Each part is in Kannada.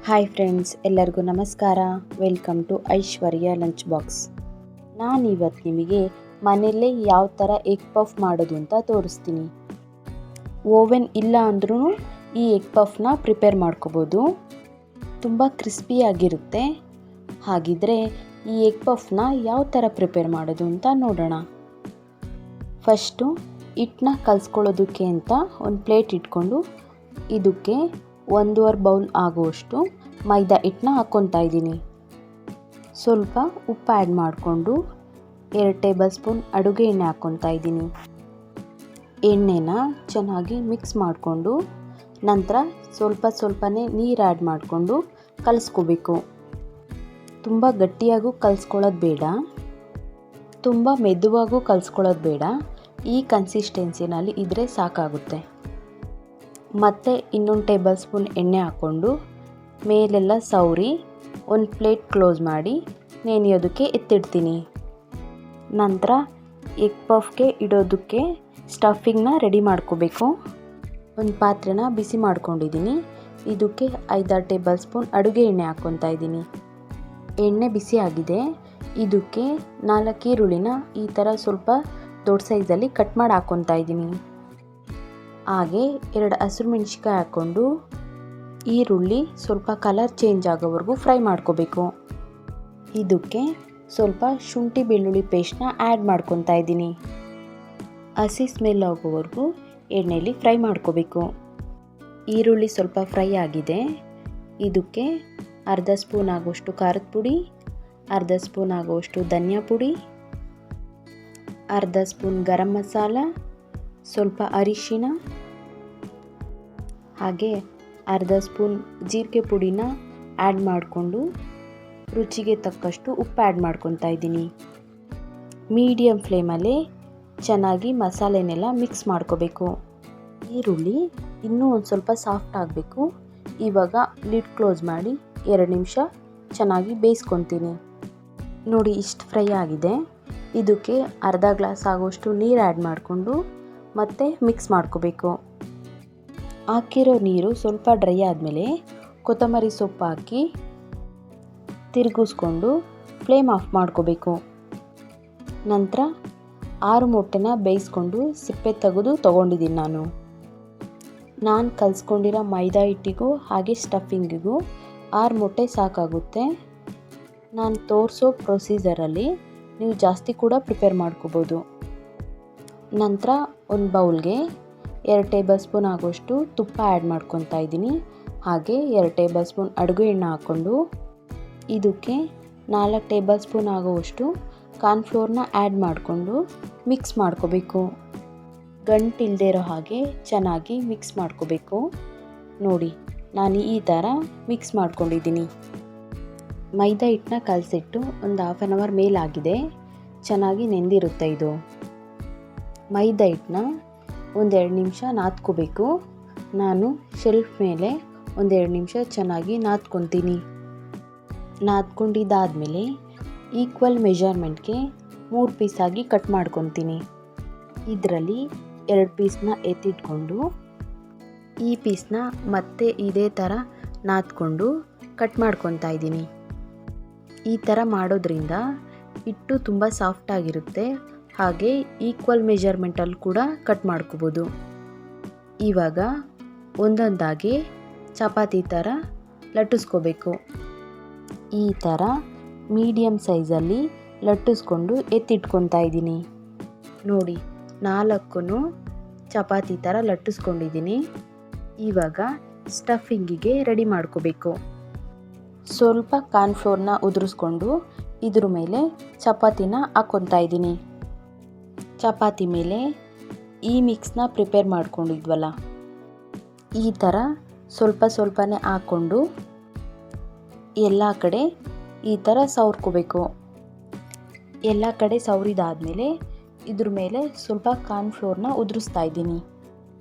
ಹಾಯ್ ಫ್ರೆಂಡ್ಸ್, ಎಲ್ಲರಿಗೂ ನಮಸ್ಕಾರ. Welcome to Aishwarya lunch box. ನಾನಿವತ್ತು ನಿಮಗೆ ಮನೆಯಲ್ಲೇ ಯಾವ ಥರ ಎಗ್ ಪಫ್ ಮಾಡೋದು ಅಂತ ತೋರಿಸ್ತೀನಿ. ಓವೆನ್ ಇಲ್ಲ ಅಂದ್ರೂ ಈ ಎಗ್ ಪಫ್ನ ಪ್ರಿಪೇರ್ ಮಾಡ್ಕೋಬೋದು. ತುಂಬ ಕ್ರಿಸ್ಪಿಯಾಗಿರುತ್ತೆ. ಹಾಗಿದ್ರೆ ಈ ಎಗ್ ಪಫ್ನ ಯಾವ ಥರ ಪ್ರಿಪೇರ್ ಮಾಡೋದು ಅಂತ ನೋಡೋಣ. ಫಸ್ಟು ಹಿಟ್ಟನ್ನ ಕಲಿಸ್ಕೊಳ್ಳೋದಕ್ಕೆ ಅಂತ ಒಂದು ಪ್ಲೇಟ್ ಇಟ್ಕೊಂಡು ಇದಕ್ಕೆ 1.5 ಬೌಲ್ ಆಗುವಷ್ಟು ಮೈದಾ ಹಿಟ್ಟನ್ನ ಹಾಕ್ಕೊತಾ ಇದ್ದೀನಿ. ಸ್ವಲ್ಪ ಉಪ್ಪು ಆ್ಯಡ್ ಮಾಡಿಕೊಂಡು 2 ಟೇಬಲ್ ಸ್ಪೂನ್ ಅಡುಗೆ ಎಣ್ಣೆ ಹಾಕ್ಕೊತಾ ಇದ್ದೀನಿ. ಎಣ್ಣೆನ ಚೆನ್ನಾಗಿ ಮಿಕ್ಸ್ ಮಾಡಿಕೊಂಡು ನಂತರ ಸ್ವಲ್ಪನೇ ನೀರು ಆ್ಯಡ್ ಮಾಡಿಕೊಂಡು ಕಲಿಸ್ಕೋಬೇಕು. ತುಂಬ ಗಟ್ಟಿಯಾಗೂ ಕಲಿಸ್ಕೊಳ್ಳೋದು ಬೇಡ, ತುಂಬ ಮೆದುವಾಗೂ ಕಲಿಸ್ಕೊಳ್ಳೋದು ಬೇಡ. ಈ ಕನ್ಸಿಸ್ಟೆನ್ಸಿನಲ್ಲಿ ಇದ್ದರೆ ಸಾಕಾಗುತ್ತೆ. ಮತ್ತು ಇನ್ನೊಂದು ಟೇಬಲ್ ಸ್ಪೂನ್ ಎಣ್ಣೆ ಹಾಕ್ಕೊಂಡು ಮೇಲೆಲ್ಲ ಸವರಿ ಒಂದು ಪ್ಲೇಟ್ ಕ್ಲೋಸ್ ಮಾಡಿ ನೆನೆಯೋದಕ್ಕೆ ಎತ್ತಿಡ್ತೀನಿ. ನಂತರ ಎಗ್ ಪಫ್ಗೆ ಇಡೋದಕ್ಕೆ ಸ್ಟಫಿಂಗ್ನ ರೆಡಿ ಮಾಡ್ಕೋಬೇಕು. ಒಂದು ಪಾತ್ರೆನ ಬಿಸಿ ಮಾಡ್ಕೊಂಡಿದ್ದೀನಿ. ಇದಕ್ಕೆ 5-6 ಟೇಬಲ್ ಸ್ಪೂನ್ ಅಡುಗೆ ಎಣ್ಣೆ ಹಾಕ್ಕೊತಾ ಇದ್ದೀನಿ. ಎಣ್ಣೆ ಬಿಸಿ ಆಗಿದೆ. ಇದಕ್ಕೆ 4 ಈರುಳ್ಳಿನ ಈ ಥರ ಸ್ವಲ್ಪ ದೊಡ್ಡ ಸೈಜಲ್ಲಿ ಕಟ್ ಮಾಡಿ ಹಾಕ್ಕೊತಾ ಇದ್ದೀನಿ. ಹಾಗೆ 2 ಹಸಿರು ಮೆಣಸಿನ್ಕಾಯಿ ಹಾಕ್ಕೊಂಡು ಈರುಳ್ಳಿ ಸ್ವಲ್ಪ ಕಲರ್ ಚೇಂಜ್ ಆಗೋವರೆಗೂ ಫ್ರೈ ಮಾಡ್ಕೋಬೇಕು. ಇದಕ್ಕೆ ಸ್ವಲ್ಪ ಶುಂಠಿ ಬೆಳ್ಳುಳ್ಳಿ ಪೇಸ್ಟ್ನ ಆ್ಯಡ್ ಮಾಡ್ಕೊತಾ ಇದ್ದೀನಿ. ಹಸಿ ಸ್ಮೆಲ್ ಆಗೋವರೆಗೂ ಎಣ್ಣೆಯಲ್ಲಿ ಫ್ರೈ ಮಾಡ್ಕೋಬೇಕು. ಈರುಳ್ಳಿ ಸ್ವಲ್ಪ ಫ್ರೈ ಆಗಿದೆ. ಇದಕ್ಕೆ ಅರ್ಧ ಸ್ಪೂನ್ ಆಗುವಷ್ಟು ಖಾರದ ಪುಡಿ, ಅರ್ಧ ಸ್ಪೂನ್ ಆಗುವಷ್ಟು ಧನಿಯಾ ಪುಡಿ, ಅರ್ಧ ಸ್ಪೂನ್ ಗರಂ ಮಸಾಲ, ಸ್ವಲ್ಪ ಅರಿಶಿನ, ಹಾಗೆ ಅರ್ಧ ಸ್ಪೂನ್ ಜೀರಿಗೆ ಪುಡಿನ ಆ್ಯಡ್ ಮಾಡಿಕೊಂಡು ರುಚಿಗೆ ತಕ್ಕಷ್ಟು ಉಪ್ಪು ಆ್ಯಡ್ ಮಾಡ್ಕೊತಾ ಇದ್ದೀನಿ. ಮೀಡಿಯಮ್ ಫ್ಲೇಮಲ್ಲಿ ಚೆನ್ನಾಗಿ ಮಸಾಲೆನೆಲ್ಲ ಮಿಕ್ಸ್ ಮಾಡ್ಕೋಬೇಕು. ಈರುಳ್ಳಿ ಇನ್ನೂ ಒಂದು ಸ್ವಲ್ಪ ಸಾಫ್ಟ್ ಆಗಬೇಕು. ಇವಾಗ ಲಿಡ್ ಕ್ಲೋಸ್ ಮಾಡಿ 2 ನಿಮಿಷ ಚೆನ್ನಾಗಿ ಬೇಯಿಸ್ಕೊತೀನಿ. ನೋಡಿ, ಇಷ್ಟು ಫ್ರೈ ಆಗಿದೆ. ಇದಕ್ಕೆ ಅರ್ಧ ಗ್ಲಾಸ್ ಆಗೋಷ್ಟು ನೀರು ಆ್ಯಡ್ ಮಾಡಿಕೊಂಡು ಮತ್ತೆ ಮಿಕ್ಸ್ ಮಾಡ್ಕೋಬೇಕು. ಹಾಕಿರೋ ನೀರು ಸ್ವಲ್ಪ ಡ್ರೈ ಆದಮೇಲೆ ಕೊತ್ತಂಬರಿ ಸೊಪ್ಪು ಹಾಕಿ ತಿರುಗಿಸ್ಕೊಂಡು ಫ್ಲೇಮ್ ಆಫ್ ಮಾಡ್ಕೋಬೇಕು. ನಂತರ 6 ಮೊಟ್ಟೆನ ಬೇಯಿಸ್ಕೊಂಡು ಸಿಪ್ಪೆ ತೆಗೆದು ತೊಗೊಂಡಿದ್ದೀನಿ. ನಾನು ಕಲಿಸ್ಕೊಂಡಿರೋ ಮೈದಾ ಹಿಟ್ಟಿಗೂ ಹಾಗೆ ಸ್ಟಫಿಂಗಿಗೂ 6 ಮೊಟ್ಟೆ ಸಾಕಾಗುತ್ತೆ. ನಾನು ತೋರಿಸೋ ಪ್ರೊಸೀಜರಲ್ಲಿ ನೀವು ಜಾಸ್ತಿ ಕೂಡ ಪ್ರಿಪೇರ್ ಮಾಡ್ಕೋಬೋದು. ನಂತರ ಒಂದು ಬೌಲ್ಗೆ 2 ಟೇಬಲ್ ಸ್ಪೂನ್ ಆಗುವಷ್ಟು ತುಪ್ಪ ಆ್ಯಡ್ ಮಾಡ್ಕೊತಾ ಇದ್ದೀನಿ. ಹಾಗೆ 2 ಟೇಬಲ್ ಸ್ಪೂನ್ ಅಡುಗೆ ಎಣ್ಣೆ ಹಾಕ್ಕೊಂಡು ಇದಕ್ಕೆ 4 ಟೇಬಲ್ ಸ್ಪೂನ್ ಆಗುವಷ್ಟು ಕಾರ್ನ್ಫ್ಲೋರ್ನ ಆ್ಯಡ್ ಮಾಡಿಕೊಂಡು ಮಿಕ್ಸ್ ಮಾಡ್ಕೋಬೇಕು. ಗಂಟಿಲ್ಲದೆ ಇರೋ ಹಾಗೆ ಚೆನ್ನಾಗಿ ಮಿಕ್ಸ್ ಮಾಡ್ಕೋಬೇಕು. ನೋಡಿ, ನಾನು ಈ ಥರ ಮಿಕ್ಸ್ ಮಾಡ್ಕೊಂಡಿದ್ದೀನಿ. ಮೈದಾ ಹಿಟ್ಟನ್ನ ಕಲಸಿಟ್ಟು ಒಂದು 1/2 ಅವರ್ ಮೇಲಾಗಿದೆ. ಚೆನ್ನಾಗಿ ನೆಂದಿರುತ್ತೆ ಇದು. ಮೈದಾ ಹಿಟ್ಟನ್ನ 1-2 ನಿಮಿಷ ನಾದ್ಕೋಬೇಕು. ನಾನು ಶೆಲ್ಫ್ ಮೇಲೆ 1-2 ನಿಮಿಷ ಚೆನ್ನಾಗಿ ನಾದ್ಕೊತೀನಿ. ನಾದ್ಕೊಂಡಿದ್ದಾದಮೇಲೆ ಈಕ್ವಲ್ ಮೆಜರ್ಮೆಂಟ್ಗೆ 3 ಪೀಸಾಗಿ ಕಟ್ ಮಾಡ್ಕೊತೀನಿ. ಇದರಲ್ಲಿ 2 ಪೀಸ್ನ ಎತ್ತಿಟ್ಕೊಂಡು ಈ ಪೀಸ್ನ ಮತ್ತೆ ಇದೇ ಥರ ನಾದ್ಕೊಂಡು ಕಟ್ ಮಾಡ್ಕೊತಾ ಇದ್ದೀನಿ. ಈ ಥರ ಮಾಡೋದ್ರಿಂದ ಹಿಟ್ಟು ತುಂಬ ಸಾಫ್ಟಾಗಿರುತ್ತೆ. ಹಾಗೆ ಈಕ್ವಲ್ ಮೆಜರ್ಮೆಂಟಲ್ಲಿ ಕೂಡ ಕಟ್ ಮಾಡ್ಕೋಬೋದು. ಇವಾಗ ಒಂದೊಂದಾಗಿ ಚಪಾತಿ ಥರ ಲಟ್ಟಿಸ್ಕೋಬೇಕು. ಈ ಥರ ಮೀಡಿಯಮ್ ಸೈಜಲ್ಲಿ ಲಟ್ಟಿಸ್ಕೊಂಡು ಎತ್ತಿಟ್ಕೊತಾ ಇದ್ದೀನಿ. ನೋಡಿ, 4 ಚಪಾತಿ ಥರ ಲಟ್ಟಿಸ್ಕೊಂಡಿದ್ದೀನಿ. ಇವಾಗ ಸ್ಟಫಿಂಗಿಗೆ ರೆಡಿ ಮಾಡ್ಕೋಬೇಕು. ಸ್ವಲ್ಪ ಕಾರ್ನ್ಫ್ಲೋರ್ನ ಉದುರಿಸ್ಕೊಂಡು ಇದ್ರ ಮೇಲೆ ಚಪಾತಿನ ಹಾಕ್ಕೊತಾ ಇದ್ದೀನಿ. ಚಪಾತಿ ಮೇಲೆ ಈ ಮಿಕ್ಸ್ನ ಪ್ರಿಪೇರ್ ಮಾಡ್ಕೊಂಡಿದ್ವಲ್ಲ, ಈ ಥರ ಸ್ವಲ್ಪನೇ ಹಾಕ್ಕೊಂಡು ಎಲ್ಲ ಕಡೆ ಈ ಥರ ಸವರ್ಕೋಬೇಕು. ಎಲ್ಲ ಕಡೆ ಸವರಿದಾದ್ಮೇಲೆ ಇದ್ರ ಮೇಲೆ ಸ್ವಲ್ಪ ಕಾರ್ನ್ಫ್ಲೋರ್ನ ಉದುರಿಸ್ತಾ ಇದ್ದೀನಿ.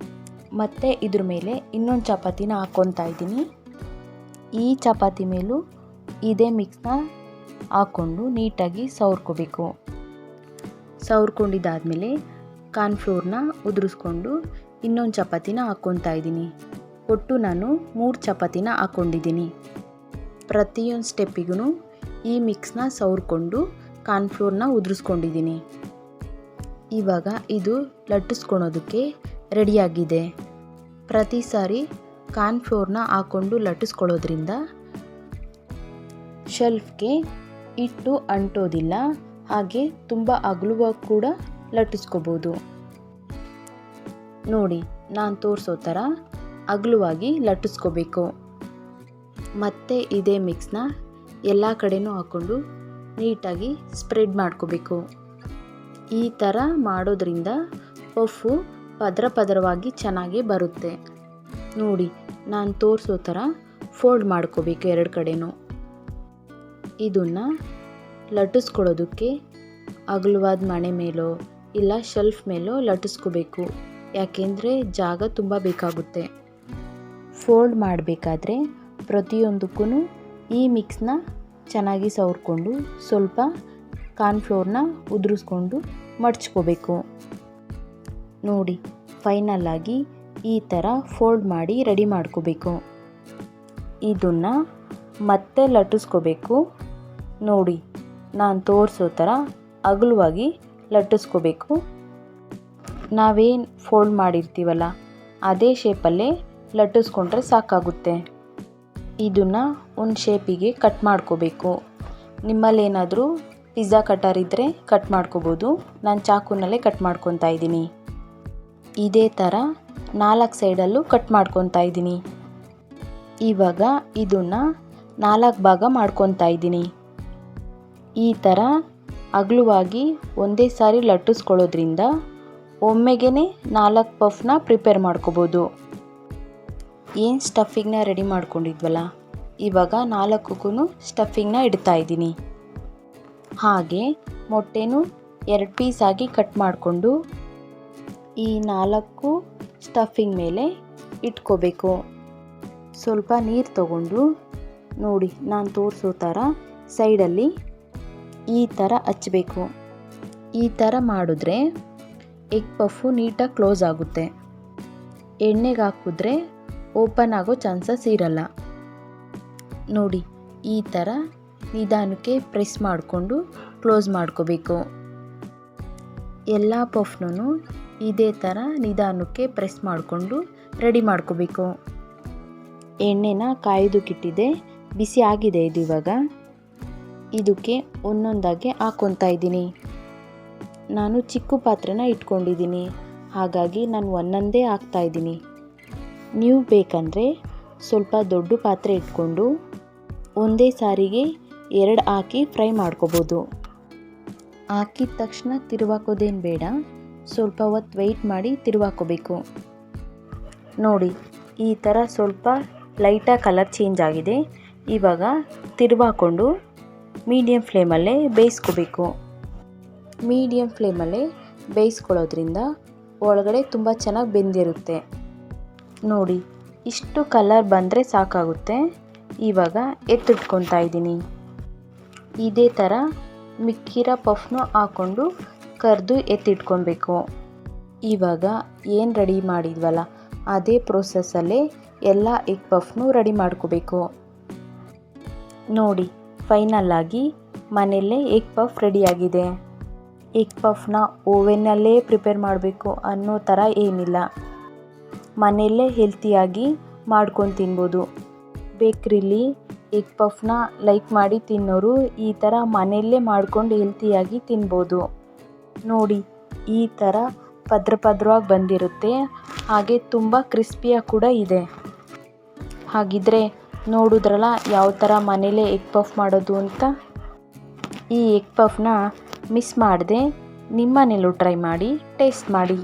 ಮತ್ತು ಇದ್ರ ಮೇಲೆ ಇನ್ನೊಂದು ಚಪಾತಿನ ಹಾಕ್ಕೊತಾ ಇದ್ದೀನಿ. ಈ ಚಪಾತಿ ಮೇಲೂ ಇದೇ ಮಿಕ್ಸ್ನ ಹಾಕ್ಕೊಂಡು ನೀಟಾಗಿ ಸವರ್ಕೋಬೇಕು. ಸವರ್ಕೊಂಡಿದ್ದಾದಮೇಲೆ ಕಾರ್ನ್ಫ್ಲೋರ್ನ ಉದುರಿಸ್ಕೊಂಡು ಇನ್ನೊಂದು ಚಪಾತಿನ ಹಾಕ್ಕೊತಾ ಇದ್ದೀನಿ. ಒಟ್ಟು ನಾನು 3 ಚಪಾತಿನ ಹಾಕ್ಕೊಂಡಿದ್ದೀನಿ. ಪ್ರತಿಯೊಂದು ಸ್ಟೆಪ್ಪಿಗೂ ಈ ಮಿಕ್ಸ್ನ ಸವರ್ಕೊಂಡು ಕಾರ್ನ್ಫ್ಲೋರ್ನ ಉದುರಿಸ್ಕೊಂಡಿದ್ದೀನಿ. ಇವಾಗ ಇದು ಲಟ್ಟಿಸ್ಕೊಳೋದಕ್ಕೆ ರೆಡಿಯಾಗಿದೆ. ಪ್ರತಿ ಸಾರಿ ಕಾರ್ನ್ಫ್ಲೋರ್ನ ಹಾಕ್ಕೊಂಡು ಲಟ್ಟಿಸ್ಕೊಳ್ಳೋದ್ರಿಂದ ಶೆಲ್ಫ್ಗೆ ಹಿಟ್ಟು ಅಂಟೋದಿಲ್ಲ, ಹಾಗೆ ತುಂಬ ಅಗಲವಾಗಿ ಕೂಡ ಲಟ್ಟಿಸ್ಕೋಬೋದು. ನೋಡಿ, ನಾನು ತೋರಿಸೋ ಥರ ಅಗಲವಾಗಿ ಲಟ್ಟಿಸ್ಕೋಬೇಕು. ಮತ್ತೆ ಇದೇ ಮಿಕ್ಸ್ನ ಎಲ್ಲ ಕಡೆನೂ ಹಾಕ್ಕೊಂಡು ನೀಟಾಗಿ ಸ್ಪ್ರೆಡ್ ಮಾಡ್ಕೋಬೇಕು. ಈ ಥರ ಮಾಡೋದ್ರಿಂದ ಪಫ್ಫು ಪದರ ಪದರವಾಗಿ ಚೆನ್ನಾಗಿ ಬರುತ್ತೆ. ನೋಡಿ, ನಾನು ತೋರಿಸೋ ಥರ ಫೋಲ್ಡ್ ಮಾಡ್ಕೋಬೇಕು ಎರಡು ಕಡೆನೂ. ಇದನ್ನು ಲಟ್ಟಿಸ್ಕೊಳ್ಳೋದಕ್ಕೆ ಅಗಲವಾದ ಮಣೆ ಮೇಲೋ ಇಲ್ಲ ಶೆಲ್ಫ್ ಮೇಲೋ ಲಟ್ಟಿಸ್ಕೋಬೇಕು, ಯಾಕೆಂದರೆ ಜಾಗ ತುಂಬ ಬೇಕಾಗುತ್ತೆ. ಫೋಲ್ಡ್ ಮಾಡಬೇಕಾದ್ರೆ ಪ್ರತಿಯೊಂದಕ್ಕೂ ಈ ಮಿಕ್ಸ್ನ ಚೆನ್ನಾಗಿ ಸವರ್ಕೊಂಡು ಸ್ವಲ್ಪ ಕಾರ್ನ್ಫ್ಲೋರ್ನ ಉದುರಿಸ್ಕೊಂಡು ಮಡ್ಚ್ಕೋಬೇಕು. ನೋಡಿ, ಫೈನಲ್ಲಾಗಿ ಈ ಥರ ಫೋಲ್ಡ್ ಮಾಡಿ ರೆಡಿ ಮಾಡ್ಕೋಬೇಕು. ಇದನ್ನು ಮತ್ತೆ ಲಟ್ಟಿಸ್ಕೋಬೇಕು. ನೋಡಿ, ನಾನು ತೋರಿಸೋ ಥರ ಅಗಲವಾಗಿ ಲಟ್ಟಿಸ್ಕೋಬೇಕು. ನಾವೇನು ಫೋಲ್ಡ್ ಮಾಡಿರ್ತೀವಲ್ಲ ಅದೇ ಶೇಪಲ್ಲೇ ಲಟ್ಟಿಸ್ಕೊಂಡ್ರೆ ಸಾಕಾಗುತ್ತೆ. ಇದನ್ನು ಒಂದು ಶೇಪಿಗೆ ಕಟ್ ಮಾಡ್ಕೋಬೇಕು. ನಿಮ್ಮಲ್ಲೇನಾದರೂ ಪಿಜ್ಜಾ ಕಟರ್ ಇದ್ದರೆ ಕಟ್ ಮಾಡ್ಕೋಬೋದು. ನಾನು ಚಾಕುನಲ್ಲೇ ಕಟ್ ಮಾಡ್ಕೊತಾ ಇದ್ದೀನಿ. ಇದೇ ಥರ 4 ಸೈಡಲ್ಲೂ ಕಟ್ ಮಾಡ್ಕೊತಾ ಇದ್ದೀನಿ. ಇವಾಗ ಇದನ್ನು 4 ಭಾಗ ಮಾಡ್ಕೊತಾ ಇದ್ದೀನಿ. ಈ ಥರ ಅಗಲವಾಗಿ ಒಂದೇ ಸಾರಿ ಲಟ್ಟಿಸ್ಕೊಳ್ಳೋದ್ರಿಂದ ಒಮ್ಮೆಗೇ 4 ಪಫ್ನ ಪ್ರಿಪೇರ್ ಮಾಡ್ಕೋಬೋದು. ಏನು ಸ್ಟಫಿಂಗ್ನ ರೆಡಿ ಮಾಡ್ಕೊಂಡಿದ್ವಲ್ಲ, ಇವಾಗ 4ಕ್ಕೂ ಸ್ಟಫಿಂಗ್ನ ಇಡ್ತಾ ಇದ್ದೀನಿ. ಹಾಗೆ ಮೊಟ್ಟೆನೂ 2 ಪೀಸಾಗಿ ಕಟ್ ಮಾಡಿಕೊಂಡು ಈ 4 ಸ್ಟಫಿಂಗ್ ಮೇಲೆ ಇಟ್ಕೋಬೇಕು. ಸ್ವಲ್ಪ ನೀರು ತಗೊಂಡು ನೋಡಿ, ನಾನು ತೋರಿಸೋ ಥರ ಸೈಡಲ್ಲಿ ಈ ಥರ ಹಚ್ಚಬೇಕು. ಈ ಥರ ಮಾಡಿದ್ರೆ ಎಗ್ ಪಫ್ಫು ನೀಟಾಗಿ ಕ್ಲೋಸ್ ಆಗುತ್ತೆ. ಎಣ್ಣೆಗೆ ಹಾಕಿದ್ರೆ ಓಪನ್ ಆಗೋ ಚಾನ್ಸಸ್ ಇರಲ್ಲ. ನೋಡಿ, ಈ ಥರ ನಿಧಾನಕ್ಕೆ ಪ್ರೆಸ್ ಮಾಡಿಕೊಂಡು ಕ್ಲೋಸ್ ಮಾಡ್ಕೋಬೇಕು. ಎಲ್ಲ ಪಫ್ನೂ ಇದೇ ಥರ ನಿಧಾನಕ್ಕೆ ಪ್ರೆಸ್ ಮಾಡಿಕೊಂಡು ರೆಡಿ ಮಾಡ್ಕೋಬೇಕು. ಎಣ್ಣೆನ ಕಾಯೋದಕ್ಕಿಟ್ಟಿದೆ, ಬಿಸಿ ಆಗಿದೆ ಇದು. ಇವಾಗ ಇದಕ್ಕೆ ಒಂದೊಂದಾಗಿ ಹಾಕ್ಕೊತಾ ಇದ್ದೀನಿ. ನಾನು ಚಿಕ್ಕ ಪಾತ್ರೆನ ಇಟ್ಕೊಂಡಿದ್ದೀನಿ, ಹಾಗಾಗಿ ನಾನು ಒಂದೊಂದೇ ಹಾಕ್ತಾಯಿದ್ದೀನಿ. ನೀವು ಬೇಕಂದರೆ ಸ್ವಲ್ಪ ದೊಡ್ಡ ಪಾತ್ರೆ ಇಟ್ಕೊಂಡು ಒಂದೇ ಸಾರಿಗೆ 2 ಹಾಕಿ ಫ್ರೈ ಮಾಡ್ಕೋಬೋದು. ಹಾಕಿದ ತಕ್ಷಣ ತಿರುವಾಕೋದೇನು ಬೇಡ, ಸ್ವಲ್ಪ ಹೊತ್ತು ವೆಯ್ಟ್ ಮಾಡಿ ತಿರುವಾಕೋಬೇಕು. ನೋಡಿ, ಈ ಥರ ಸ್ವಲ್ಪ ಲೈಟಾಗಿ ಕಲರ್ ಚೇಂಜ್ ಆಗಿದೆ. ಇವಾಗ ತಿರುವಾಕೊಂಡು ಮೀಡಿಯಮ್ ಫ್ಲೇಮಲ್ಲೇ ಬೇಯಿಸ್ಕೋಬೇಕು. ಮೀಡಿಯಮ್ ಫ್ಲೇಮಲ್ಲೇ ಬೇಯಿಸ್ಕೊಳ್ಳೋದ್ರಿಂದ ಒಳಗಡೆ ತುಂಬ ಚೆನ್ನಾಗಿ ಬೆಂದಿರುತ್ತೆ. ನೋಡಿ, ಇಷ್ಟು ಕಲರ್ ಬಂದರೆ ಸಾಕಾಗುತ್ತೆ. ಇವಾಗ ಎತ್ತಿಟ್ಕೊತಾ ಇದ್ದೀನಿ. ಇದೇ ಥರ ಮಿಕ್ಕಿರೋ ಪಫ್ನು ಹಾಕ್ಕೊಂಡು ಕರೆದು ಎತ್ತಿಟ್ಕೊಬೇಕು. ಇವಾಗ ಏನು ರೆಡಿ ಮಾಡಿದ್ವಲ್ಲ ಅದೇ ಪ್ರೋಸೆಸ್ಸಲ್ಲೇ ಎಲ್ಲ ಎಗ್ ಪಫ್ನು ರೆಡಿ ಮಾಡ್ಕೋಬೇಕು. ನೋಡಿ, ಫೈನಲ್ಲಾಗಿ ಮನೆಯಲ್ಲೇ ಎಗ್ ಪಫ್ ರೆಡಿಯಾಗಿದೆ. ಎಗ್ ಪಫ್ನ ಓವೆನ್ನಲ್ಲೇ ಪ್ರಿಪೇರ್ ಮಾಡಬೇಕು ಅನ್ನೋ ಥರ ಏನಿಲ್ಲ, ಮನೆಯಲ್ಲೇ ಹೆಲ್ತಿಯಾಗಿ ಮಾಡ್ಕೊಂಡು ತಿನ್ಬೋದು. ಬೇಕ್ರಿಲಿ ಎಗ್ ಪಫ್ನ ಲೈಕ್ ಮಾಡಿ ತಿನ್ನೋರು ಈ ಥರ ಮನೆಯಲ್ಲೇ ಮಾಡ್ಕೊಂಡು ಹೆಲ್ತಿಯಾಗಿ ತಿನ್ಬೋದು. ನೋಡಿ, ಈ ಥರ ಪದ್ರವಾಗಿ ಬಂದಿರುತ್ತೆ, ಹಾಗೆ ತುಂಬ ಕ್ರಿಸ್ಪಿಯಾಗಿ ಕೂಡ ಇದೆ. ಹಾಗಿದ್ರೆ ನೋಡಿದ್ರಲ್ಲ ಯಾವ ಥರ ಮನೇಲೇ ಎಗ್ ಪಫ್ ಮಾಡೋದು ಅಂತ. ಈ ಎಗ್ ಪಫ್ನ ಮಿಸ್ ಮಾಡದೆ ನಿಮ್ಮ ಮನೇಲೂ ಟ್ರೈ ಮಾಡಿ ಟೇಸ್ಟ್ ಮಾಡಿ.